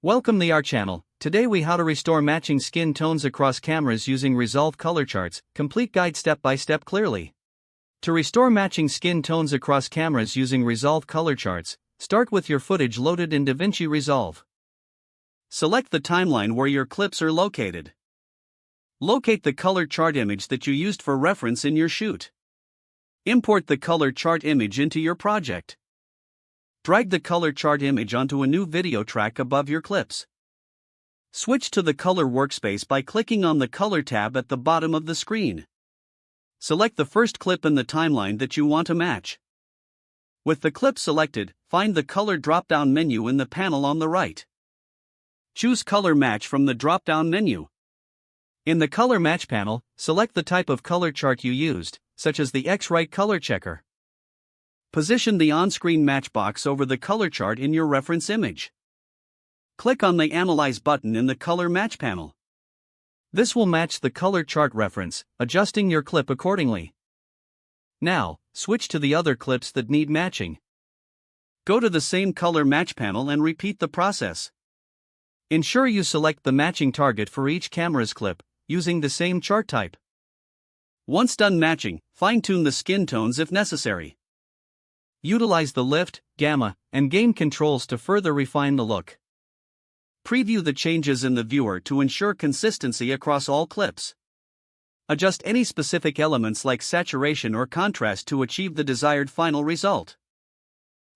Welcome to our channel. Today we how to restore matching skin tones across cameras using Resolve color charts. Complete guide step by step clearly. To restore matching skin tones across cameras using Resolve color charts, start with your footage loaded in DaVinci Resolve. Select the timeline where your clips are located. Locate the color chart image that you used for reference in your shoot. Import the color chart image into your project. Drag the color chart image onto a new video track above your clips. Switch to the color workspace by clicking on the Color tab at the bottom of the screen. Select the first clip in the timeline that you want to match. With the clip selected, find the Color drop-down menu in the panel on the right. Choose Color Match from the drop-down menu. In the Color Match panel, select the type of color chart you used, such as the X-Rite color checker. Position the on-screen match box over the color chart in your reference image. Click on the Analyze button in the Color Match panel. This will match the color chart reference, adjusting your clip accordingly. Now, switch to the other clips that need matching. Go to the same Color Match panel and repeat the process. Ensure you select the matching target for each camera's clip, using the same chart type. Once done matching, fine-tune the skin tones if necessary. Utilize the lift, gamma, and gain controls to further refine the look. Preview the changes in the viewer to ensure consistency across all clips. Adjust any specific elements like saturation or contrast to achieve the desired final result.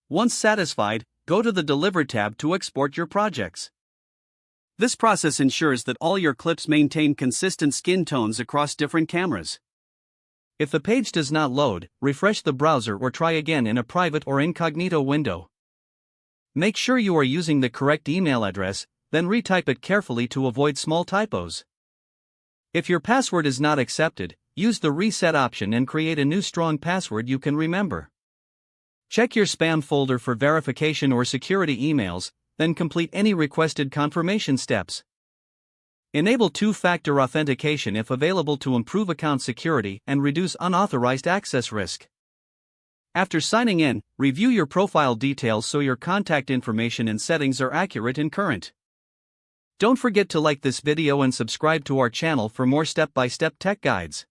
Once satisfied, go to the Deliver tab to export your projects. This process ensures that all your clips maintain consistent skin tones across different cameras. If the page does not load, refresh the browser or try again in a private or incognito window. Make sure you are using the correct email address, then retype it carefully to avoid small typos. If your password is not accepted, use the reset option and create a new strong password you can remember. Check your spam folder for verification or security emails, then complete any requested confirmation steps. Enable two-factor authentication if available to improve account security and reduce unauthorized access risk. After signing in, review your profile details so your contact information and settings are accurate and current. Don't forget to like this video and subscribe to our channel for more step-by-step tech guides.